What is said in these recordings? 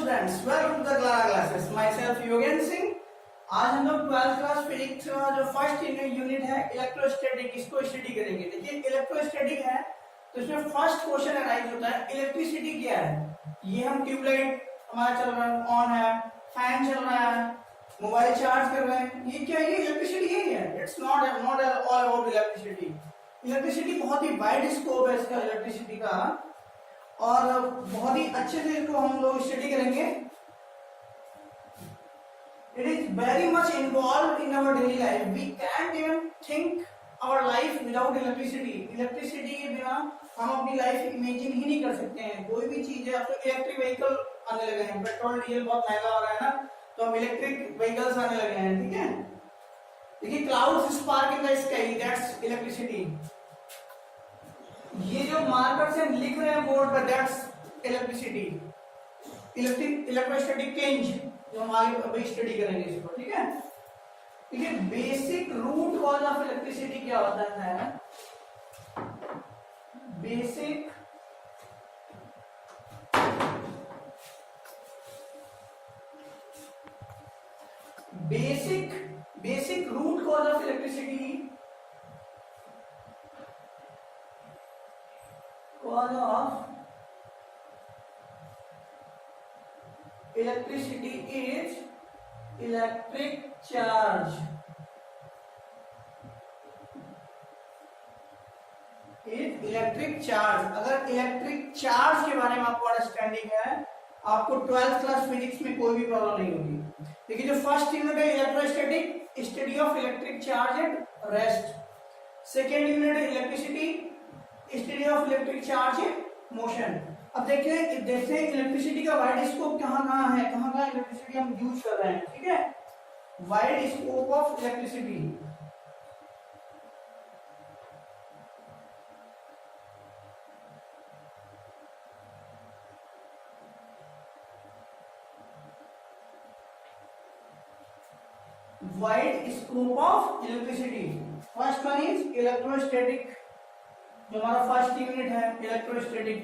Students, welcome to the Clara classes. Myself Yogen Singh. आज हम लोग 12th क्लास फिजिक्स का जो फर्स्ट यूनिट है इलेक्ट्रोस्टैटिक, इसको स्टडी करेंगे। देखिए इलेक्ट्रोस्टैटिक है तो इसमें फर्स्ट क्वेश्चन अराइज होता है इलेक्ट्रिसिटी क्या है। ये हम ट्यूबलाइट हमारा चल रहा है, ऑन है, फैन चल रहा है, मोबाइल चार्ज कर रहे हैं, ये क्या है? ये इलेक्ट्रिसिटी यही है। It's not all about electricity. Electricity बहुत ही वाइड स्कोप है इसका, इलेक्ट्रिसिटी का, और बहुत ही अच्छे से इसको हम लोग स्टडी करेंगे। It is very much involve in our daily life. We can't even think our life without electricity. Electricity के बिना हम अपनी लाइफ इमेजिन ही नहीं कर सकते हैं। कोई भी चीज है, अब तो इलेक्ट्रिक व्हीकल आने लगे हैं, पेट्रोल डीजल बहुत महंगा हो रहा है ना, तो हम इलेक्ट्रिक व्हीकल्स आने लगे हैं। ठीक है, देखिए clouds spark in the sky, that's electricity. ये जो मार्कर से लिख रहे हैं बोर्ड पर, दैट्स इलेक्ट्रिसिटी। इलेक्ट्रोस्टैटिक चेंज जो हम आगे अभी स्टडी करेंगे इसको। ठीक है, देखिए basic root cause of electricity क्या होता है। Basic root cause of electricity, cause of electricity is electric charge. Electric charge. अगर इलेक्ट्रिक चार्ज के बारे में आपको अंडरस्टैंडिंग है, आपको 12th क्लास फिजिक्स में कोई भी प्रॉब्लम नहीं होगी। देखिए जो फर्स्ट यूनिट है electrostatic, study of electric charge at rest. Second unit है electricity, study of electric charge motion. अब देखते हैं इलेक्ट्रिसिटी का वाइड स्कोप कहाँ है, कहाँ इलेक्ट्रिसिटी हम यूज कर रहे हैं। ठीक है, wide scope of electricity. Wide scope of electricity. First one is electrostatic, जो हमारा फर्स्ट यूनिट है electrostatic.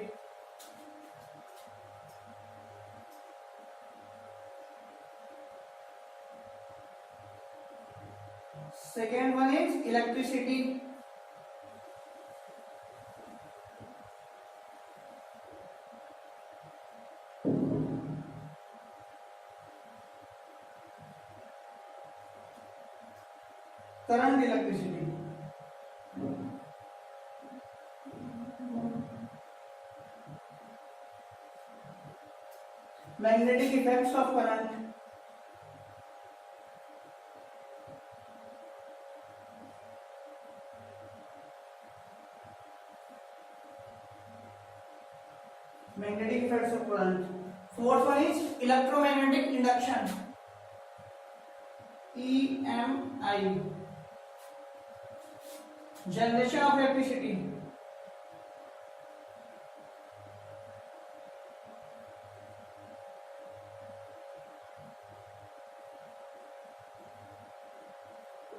Second one is electricity. Current electricity. Magnetic effects of current. Magnetic effects of current. Fourth one is electromagnetic induction, EMI, generation of electricity.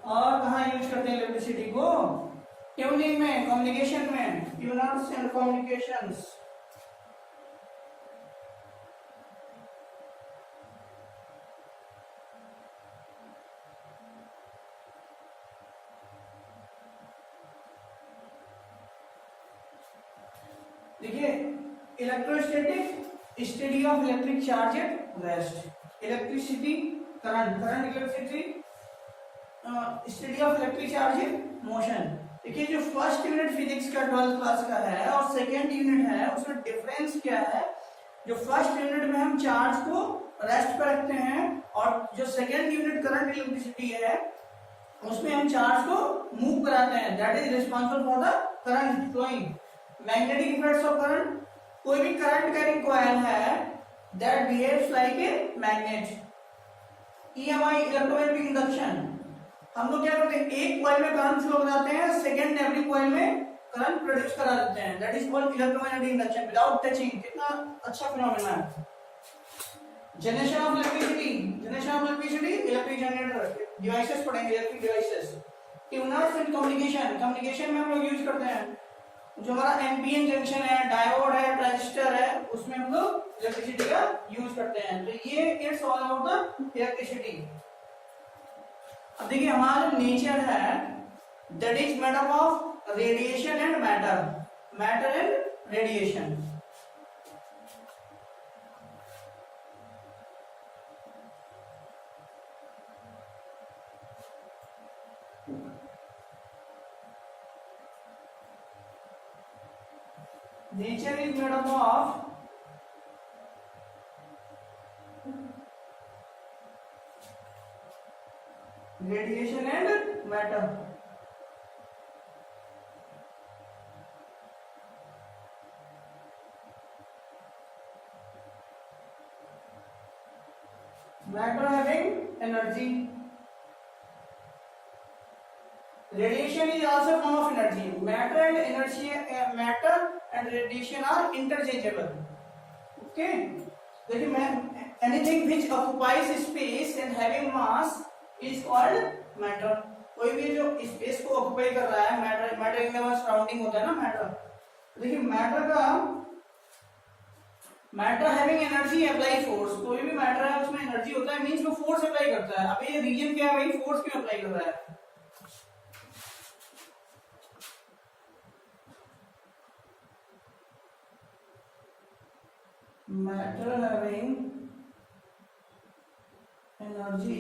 और कहाँ use करते हैं electricity को? Tuning में, communication में, ट्यूनर्स एंड कम्युनिकेशंस। देखिए electrostatic, study of electric charge at rest. Electricity, current electricity, study of electric charge in motion. देखिए जो फर्स्ट यूनिट फिजिक्स का 12th क्लास का है और सेकेंड यूनिट है, उसमें डिफरेंस क्या है? जो फर्स्ट यूनिट में हम चार्ज को रेस्ट पर रखते हैं, और जो सेकेंड यूनिट करंट इलेक्ट्रिसिटी है उसमें हम चार्ज को मूव कराते हैं। That is responsible for the current flowing. Magnetic effects of current, कोई भी करंट कैरिंग कॉइल है that behaves like a magnet. EMI, electromagnetic induction. हम लोग क्या करते हैं, एक कॉइल में करंट फ्लो कराते हैं, सेकेंड नेबरिंग कॉइल में करंट प्रोड्यूस करा देते हैं। That is called electromagnetic induction without touching. कितना अच्छा फिनोमेना है। Generation of electricity, electric generator, devices पढ़ेंगे, electric devices. Tuners and communication में हम लोग यूज करते हैं जो हमारा एनपीएन जंक्शन है, डायोड है, ट्रांजिस्टर है, उसमें हम लोग इलेक्ट्रिसिटी का यूज करते हैं। तो ये it's all about the electricity. अब देखिए हमारा जो नेचर है that is made up of radiation and matter, matter and radiation. Nature is made up of radiation and matter. Matter having energy. Radiation is also a form of energy. Matter and energy, matter and radiation are interchangeable. Okay. देखिए मैं anything which occupies space and having mass is called matter. कोई भी जो space को occupy कर रहा है, matter, matter in the surrounding होता है ना मैटर। देखिए मैटर का, matter having energy apply force, कोई भी मैटर है उसमें एनर्जी होता है, मींस वो फोर्स अप्लाई करता है। अब ये रीजन क्या है भाई, फोर्स क्यों अप्लाई कर रहा है? matter having energy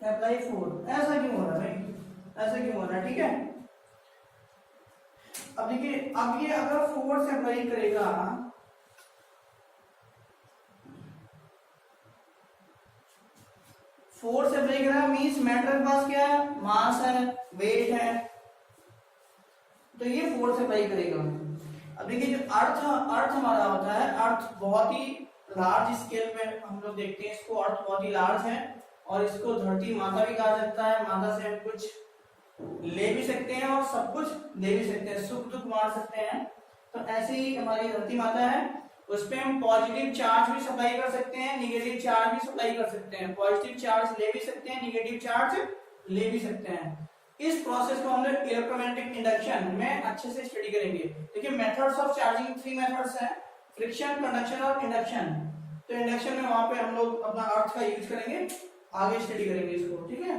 apply force, ऐसा क्यों हो रहा है भाई, ऐसा क्यों हो रहा है? ठीक है। अब देखिए अब ये अगर फोर्स अप्लाई करेगा, फोर्स अप्लाई कर रहा है मींस मैटर के पास क्या है, मास है, वेट है, तो ये फोर्स अप्लाई करेगा। अब देखिए जो अर्थ अर्थ हमारा होता है, अर्थ बहुत ही लार्ज स्केल पे हम लोग देखते हैं इसको, अर्थ बहुत ही लार्ज है और इसको धरती माता भी कहा जाता है। माता से हम कुछ ले भी सकते हैं और सब कुछ दे भी सकते हैं, सुख दुख मार सकते हैं। तो ऐसे ही हमारी धरती माता है, उस पे हम पॉजिटिव चार्ज भी सप्लाई कर सकते हैं, निगेटिव चार्ज भी सप्लाई कर सकते हैं। पॉजिटिव चार्ज ले भी सकते हैं, निगेटिव चार्ज ले भी सकते हैं। इस प्रोसेस को हम लोग इलेक्ट्रोमैग्नेटिक इंडक्शन में अच्छे से स्टडी करेंगे। देखिए मेथड्स ऑफ चार्जिंग 3 मेथड्स हैं, फ्रिक्शन, कंडक्शन और इंडक्शन। तो इंडक्शन में वहां पे हम लोग अपना अर्थ का यूज करेंगे, आगे स्टडी करेंगे इसको, ठीक है।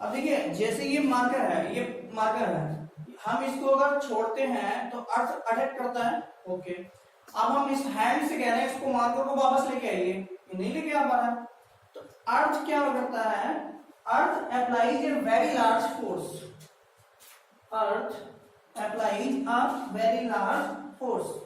अब देखिए जैसे ये मार्कर है, ये मार्कर है, हम इसको अगर छोड़ते हैं तो अर्थ अटैक करता है, ओके। अब हम इस हैंड से कह रहे हैं इसको, मार्कर को वापस लेके आइए, ये नहीं लेके आ पा रहा है। तो अर्थ क्या करता है, Earth applies a very large force, Earth applies a very large force.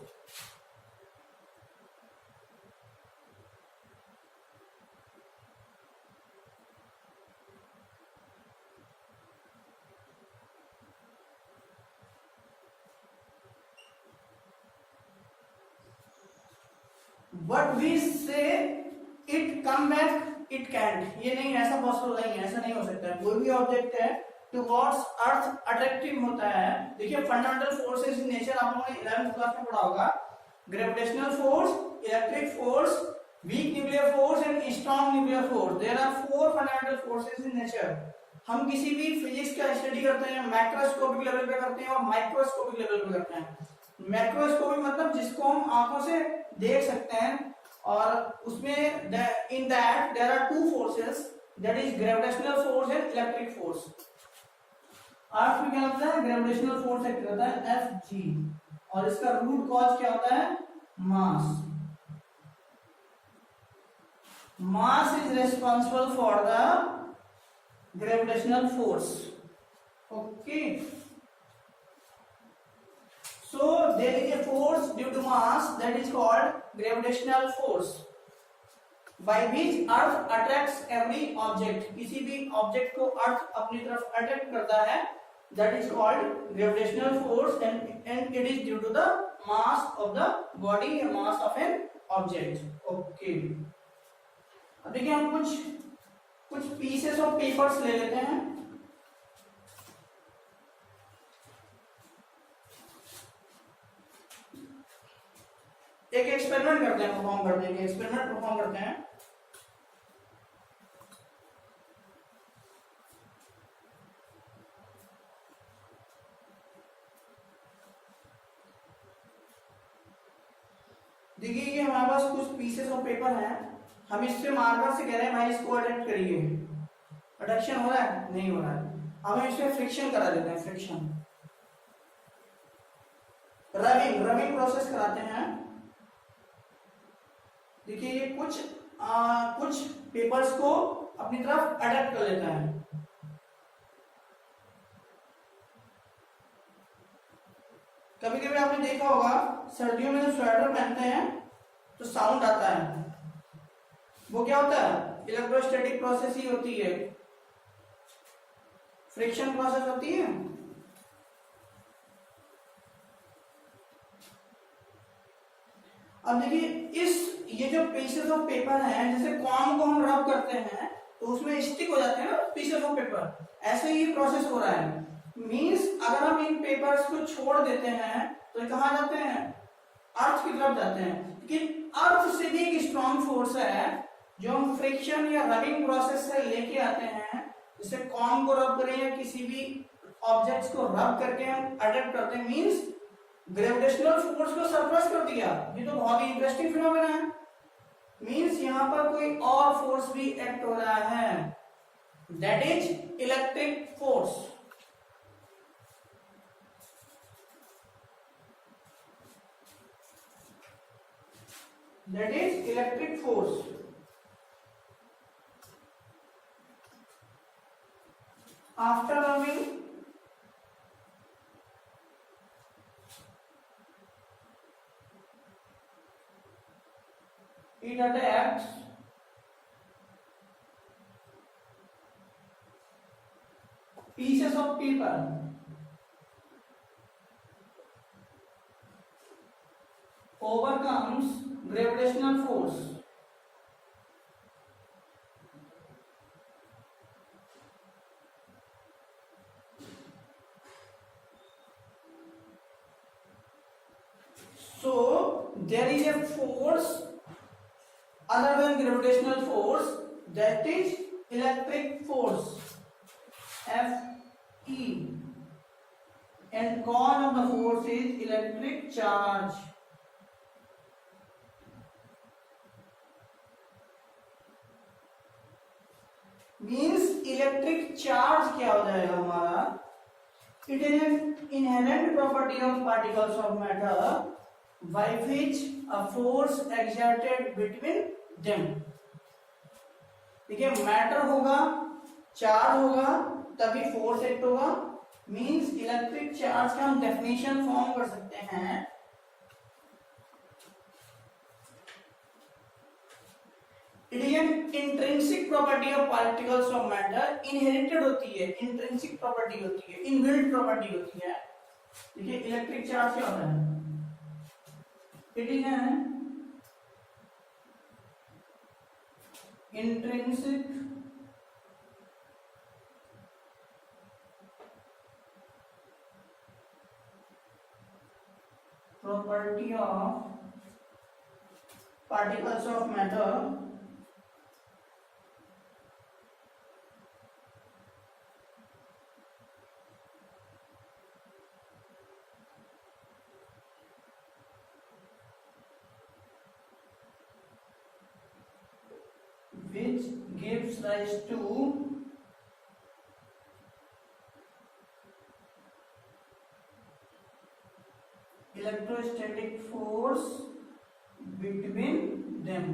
What we say it come back, it can't, ये नहीं, ऐसा पॉसिबल नहीं है, ऐसा नहीं हो सकता है। कोई भी ऑब्जेक्ट है टुवर्ड्स अर्थ अट्रैक्टिव होता है। देखिए फंडामेंटल फोर्सेस इन नेचर आप लोगों ने 11th क्लास में पढ़ा होगा, gravitational force, electric force, weak nuclear force and strong nuclear force. There are 4 fundamental forces in nature. हम किसी भी फिजिक्स का स्टडी करते हैं मैक्रोस्कोपिक लेवल पे करते हैं और माइक्रोस्कोपिक लेवल पे करते हैं। मैक्रोस्कोपिक मतलब जिसको हम आंखों से देख सकते हैं, और उसमें in that there are 2 forces, that is gravitational force and electric force. Earth में क्या होता है, ग्रेविटेशनल फोर्स एक्ट करता है Fg, और इसका रूट कॉज क्या होता है, mass. Mass is responsible for the gravitational force, okay. So there is a force due to mass that is called gravitational force, by which earth attracts every object, किसी भी object को अर्थ अपनी तरफ attract करता है, that is called gravitational force, and it is due to the mass of the body, mass of an object, okay. अब देखिए हम कुछ पीसेस ऑफ पेपर्स ले लेते हैं। एक एक्सपेरिमेंट करते हैं, परफॉर्म करते हैं, एक्सपेरिमेंट परफॉर्म करते हैं। देखिए ये हमारे पास कुछ पीसेस ऑफ पेपर हैं, हम इससे मार्कर से कह रहे हैं भाई इसको अडैप्ट करिए। अडैप्शन हो रहा है? नहीं हो रहा है। अब हम इसमें फ्रिक्शन करा देते हैं, फ्रिक्शन, रबिंग, रबिंग प्रोसेस कराते हैं। देखिए ये कुछ पेपर्स को अपनी तरफ अडैप्ट कर लेता है। कभी कभी आपने देखा होगा सर्दियों में जब स्वेटर पहनते हैं तो साउंड आता है, वो क्या होता है? इलेक्ट्रोस्टैटिक प्रोसेस ही होती है, फ्रिक्शन प्रोसेस होती है। अब देखिए ये जो पीसेस ऑफ पेपर हैं, जैसे कॉम को हम रब करते हैं तो उसमें स्टिक हो जाते हैं ना पीसेस ऑफ पेपर, ऐसे ही प्रोसेस हो रहा है। मींस अगर हम इन पेपर्स को छोड़ देते हैं तो ये कहाँ जाते हैं? अर्थ की तरफ जाते हैं। लेकिन अर्थ से भी एक स्ट्रॉन्ग फोर्स है जो हम फ्रिक्शन या रबिंग प्रोसेस से लेके आते हैं, जैसे कॉम को रब करें या किसी भी ऑब्जेक्ट्स को रब करके हम अडैप्ट करते हैं, मींस ग्रेविटेशनल फोर्स को सरप्लस कर दिया। ये तो बहुत ही इंटरेस्टिंग फिनोमेना है। मींस यहां पर कोई और फोर्स भी एक्ट हो रहा है, that is electric force. That is electric force. After rubbing, it attacks pieces of paper, overcomes gravitational force. So there is a force other than gravitational force, that is electric force, Fe, and cause of the force is electric charge. Means electric charge क्या हो जाएगा हमारा? It is an inherent property of particles of matter by which a force exerted between them. देखिए matter होगा, charge होगा, तभी force act होगा। Means electric charge का हम डेफिनेशन फॉर्म कर सकते हैं, it is an intrinsic property of particles of matter. Inherited होती है, इंट्रिंसिक प्रॉपर्टी होती है, इनबिल्ट प्रॉपर्टी होती है। देखिए इलेक्ट्रिक चार्ज क्या होता है? It is an intrinsic property of particles of matter which gives rise to electrostatic force between them.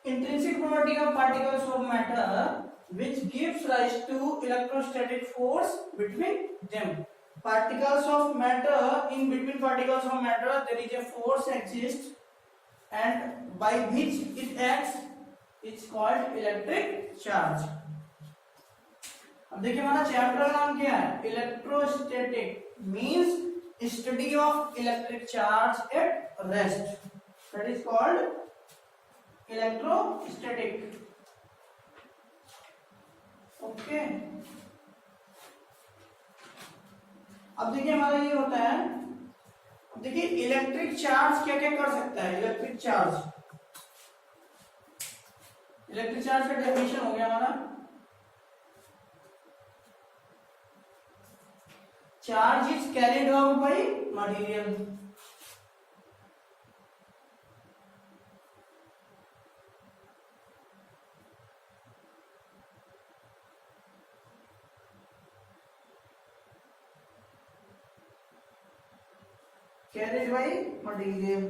Intrinsic property of particles of matter which gives rise to electrostatic force between them. Particles of matter, in between particles of matter there is a force exists and by which it acts, it's called electric charge. अब देखिए हमारा chapter का नाम क्या है? Electrostatic, means study of electric charge at rest, that is called electrostatic. Okay, अब देखिए हमारा ये होता है, देखिए इलेक्ट्रिक चार्ज क्या क्या कर सकता है? इलेक्ट्रिक चार्ज, इलेक्ट्रिक चार्ज का डेफिनेशन हो गया हमारा, charge is carried out by material, carried by material.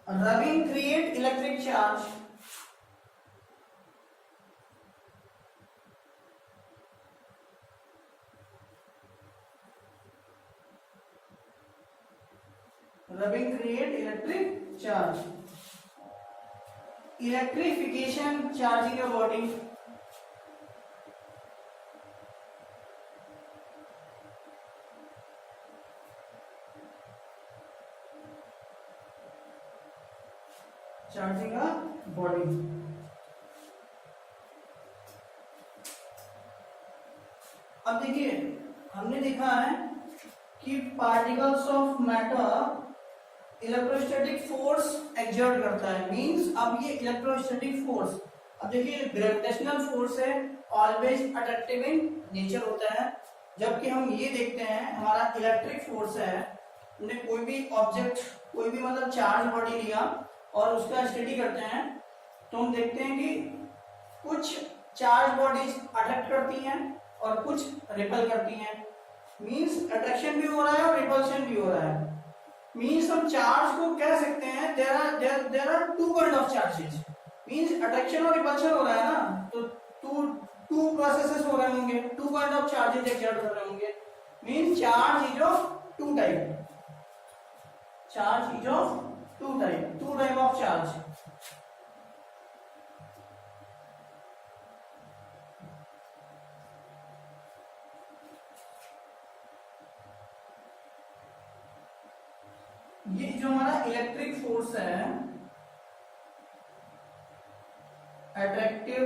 Rubbing create electric charge. Rubbing create electric charge. Electrification charging a body. Charging a body. अब देखिए हमने देखा है कि particles of matter electrostatic force exert करता है, मींस अब ये इलेक्ट्रोस्टैटिक फोर्स, अब देखिए ग्रेविटेशनल फोर्स है ऑलवेज अट्रैक्टिव इन नेचर होता है, जबकि हम ये देखते हैं हमारा इलेक्ट्रिक फोर्स है, हमने कोई भी ऑब्जेक्ट कोई भी मतलब चार्ज बॉडी लिया और उसका स्टडी करते हैं तो हम देखते हैं कि कुछ चार्ज बॉडीज अट्रैक्ट करती हैं और कुछ रिपल करती हैं, मींस अट्रैक्शन भी हो रहा है और रिपल्शन भी हो रहा है। मीन्स हम चार्ज को कह सकते हैं there are two kind of charges, means attraction और रिपल्शन हो रहा है ना, तो टू प्रोसेसेस हो रहे होंगे, two kind of charges exert कर रहे होंगे, means charge is of two type, charge is of two type of charge. ये जो हमारा इलेक्ट्रिक फोर्स है अट्रैक्टिव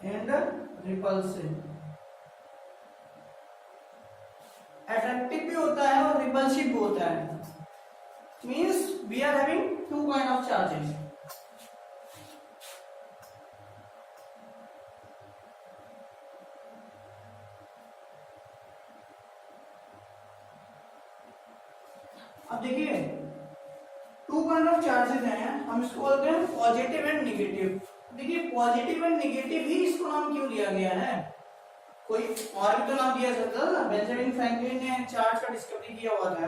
एंड रिपल्सिव, अट्रैक्टिव भी होता है और रिपल्सिव भी होता है, means we are having two kind of charges. अब देखिए टू काइंड ऑफ चार्जेस हैं, हम इसको बोलते हैं पॉजिटिव एंड नेगेटिव। देखिए पॉजिटिव एंड नेगेटिव ही इसको नाम क्यों दिया गया है, कोई और भी तो नाम दिया सकता था। बेंजामिन फ्रैंकलिन ने चार्ज का डिस्कवरी किया हुआ था,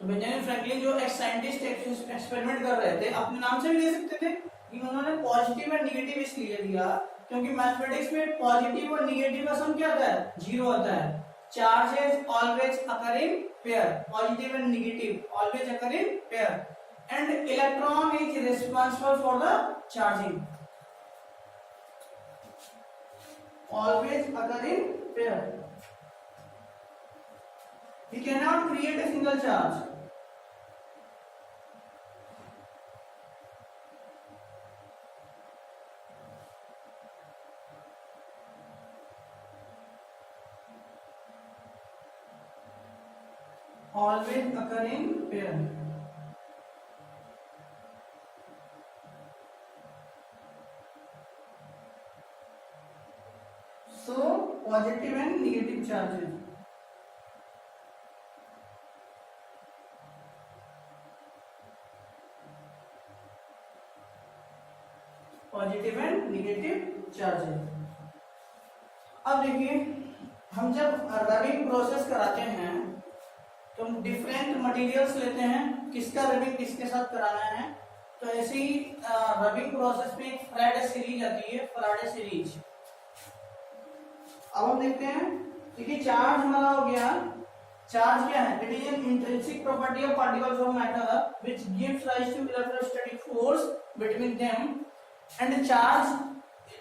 तो बेंजामिन फ्रैंकलिन जो एक साइंटिस्ट एक्सपेरिमेंट कर रहे थे अपने नाम से भी ले सकते थे, लेकिन उन्होंने पॉजिटिव एंड नेगेटिव इसलिए दिया क्योंकि मैथमेटिक्स में पॉजिटिव और नेगेटिव का सम क्या आता है, जीरो आता है। Charges always occur in pair, positive and negative always occur in pair, and electron is responsible for the charging, always occur in pair. We cannot create a single charge. Always occur in pair. So positive and negative charges. Positive and negative charges. अब देखिए हम जब rubbing process कराते हैं तो हम different materials लेते हैं, किसका रबिंग किसके साथ कराना है, तो ऐसे ही रबिंग प्रोसेस में एक फ्राडे सीरीज आती है, फ्राडे सीरीज। अब हम देखते हैं, देखिए चार्ज हमारा हो गया, चार्ज क्या है, it is an intrinsic property of particles of matter which gives rise to electrostatic force between them, and charge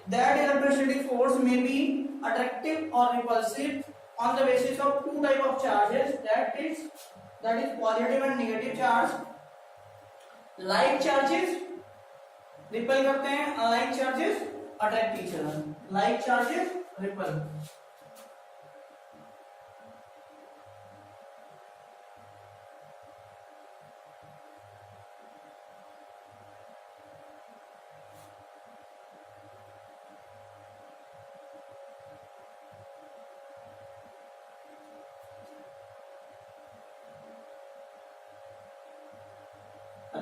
that electrostatic force may be attractive और repulsive on the basis of two type of charges, that is positive and negative charge. Like charges repel करते हैं, unlike charges attract each other. Like charges repel.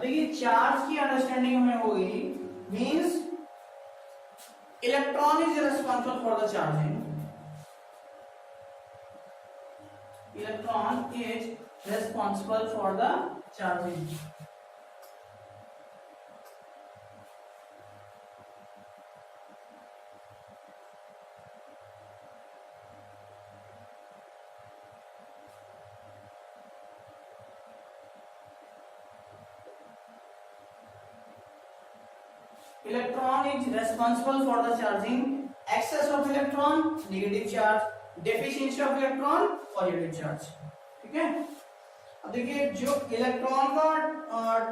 देखिए charge की understanding हमें हो गई, means electron is responsible for the charging, electron is responsible for the charging. Electron is responsible for the charging. Excess of electron, negative charge. Deficiency of electron, positive charge. ठीक है. अब देखिए जो electron का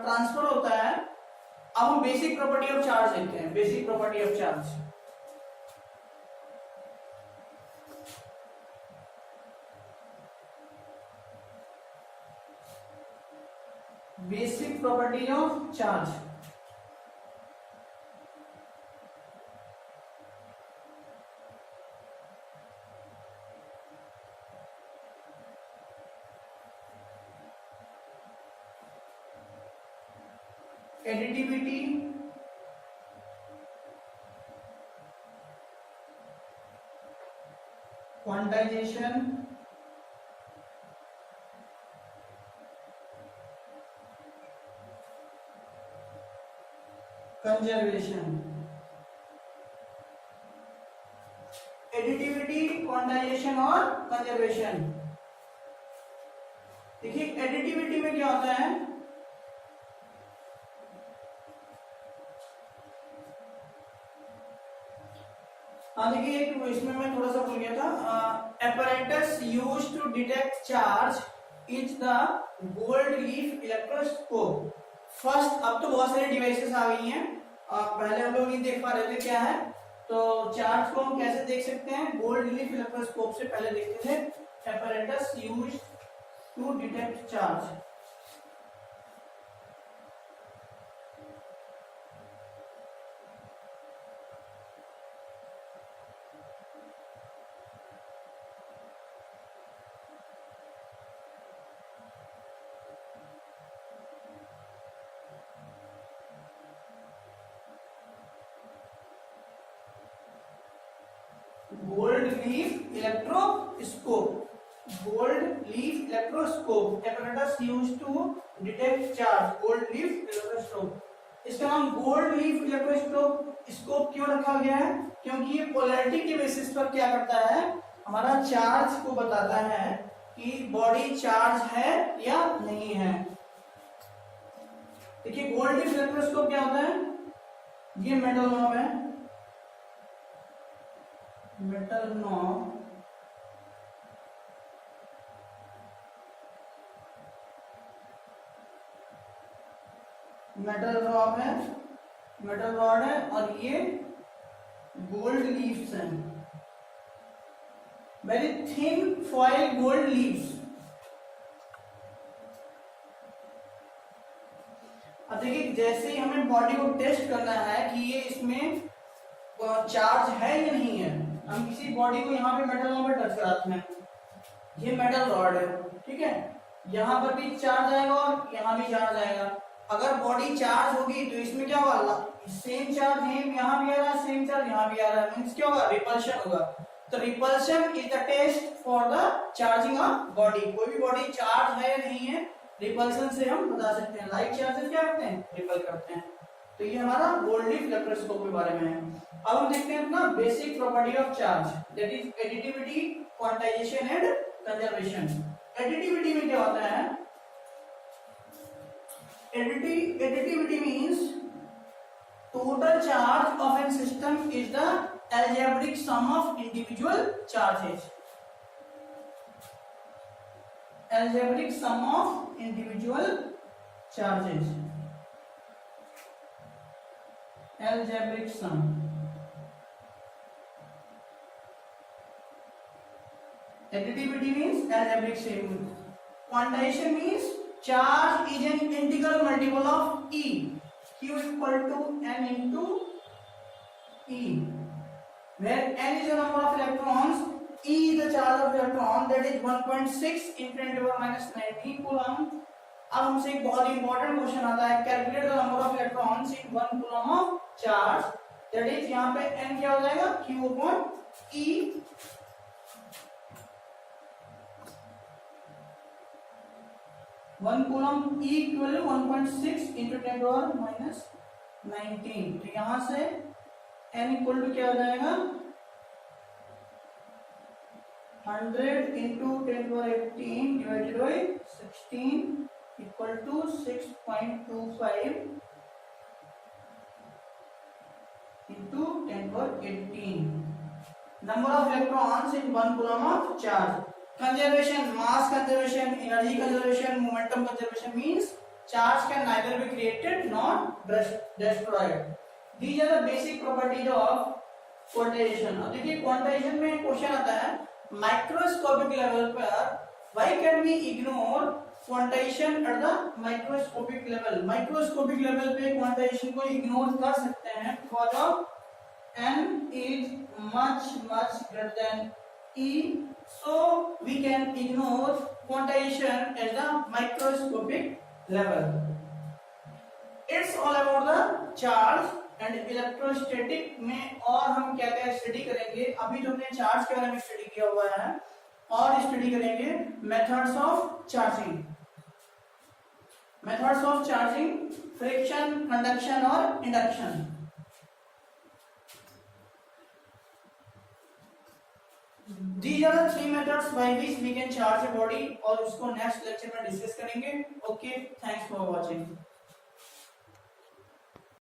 transfer होता है, अब हम बेसिक प्रॉपर्टी ऑफ चार्ज देखते हैं. Basic property of charge. Basic property of charge. Additivity, quantization, conservation. Additivity, quantization और कंजर्वेशन. देखिए एडिटिविटी में क्या होता है, हाँ देखिए एक इसमें मैं थोड़ा सा भूल गया था. apparatus used to detect charge is the gold leaf electroscope. First, अब तो बहुत सारी डिवाइसेस आ गई हैं, पहले हम लोग नहीं देख पा रहे थे क्या है. तो चार्ज को हम कैसे देख सकते हैं, गोल्ड लीफ इलेक्ट्रोस्कोप से पहले देखते थे. apparatus used to detect charge. Gold leaf electroscope. Gold leaf electroscope apparatus used to detect charge. Gold leaf electroscope. इसका नाम गोल्ड लीफ इलेक्ट्रोस्कोप क्यों रखा गया है, क्योंकि ये पोलैरिटी के बेसिस पर क्या करता है, हमारा चार्ज को बताता है कि बॉडी चार्ज है या नहीं है. देखिए गोल्ड लीफ इलेक्ट्रोस्कोप क्या होता है, ये मेटल नॉब है, मेटल नॉब. मेटल रॉड है, मेटल रॉड है और ये गोल्ड लीव्स हैं, very thin foil gold leaves. अब देखिए जैसे ही हमें बॉडी को टेस्ट करना है कि ये इसमें चार्ज है या नहीं है, हम किसी बॉडी को यहाँ पे मेटल रॉड में टच कराते हैं. ये मेटल रॉड है, ठीक है, यहाँ पर भी चार्ज आएगा और यहाँ भी चार्ज आएगा. अगर बॉडी चार्ज होगी तो इसमें क्या होगा, सेम चार्ज यहाँ भी आ रहा है, सेम चार्ज यहाँ भी आ रहा है, मींस क्या होगा, रिपल्शन होगा. तो repulsion is the test for the charging of body. कोई भी बॉडी चार्ज है या नहीं है, रिपल्शन से हम बता सकते हैं. लाइट चार्जेस क्या करते हैं, रिपल करते हैं. तो ये हमारा गोल्ड लीफ इलेक्ट्रोस्कोप के बारे में है. अब हम देखते हैं अपना basic property of charge, that is additivity, quantization and conservation. Additivity में क्या होता है, additivity means total charge of a system is the algebraic sum of individual charges. Algebraic sum of individual charges. Algebraic sum. Additivity means algebraic sum. Quantization means charge is an integral multiple of E. Q equal to n into E, where n is the number of electrons, E is the charge of electron, that is 1.6 into 10 to the power minus 19 coulomb. अब हमसे एक बहुत important question आता है, calculate the number of electrons in 1 coulomb of charge, that is यहाँ पे n क्या हो जाएगा, Q upon E. 1 coulomb E equal 1.6 into 10⁻⁻19। तो यहां से N इक्वल टू क्या हो जाएगा 100 into 10⁻18 divided by 16 equal to 6.25 into 10⁻18 number of electrons in 1 coulomb of charge. Conservation, mass conservation, energy conservation, momentum conservation means charge can neither be created nor destroyed. These are the basic properties of quantization. अब देखिए quantization में question आता है microscopic level पर why can we ignore quantization at the microscopic level. Microscopic level पे quantization को ignore कर सकते हैं because of n is much greater than E, so we can ignore quantization at the microscopic level. It's all about the charge and electrostatic में और हम क्या क्या स्टडी करेंगे। अभी तो हमने चार्ज के बारे में स्टडी किया हुआ है और स्टडी करेंगे methods of charging, methods of charging, friction, conduction और induction. These are the 3 methods by which we can charge a body और उसको नेक्स्ट लेक्चर में डिस्कस करेंगे। Okay, thanks for watching.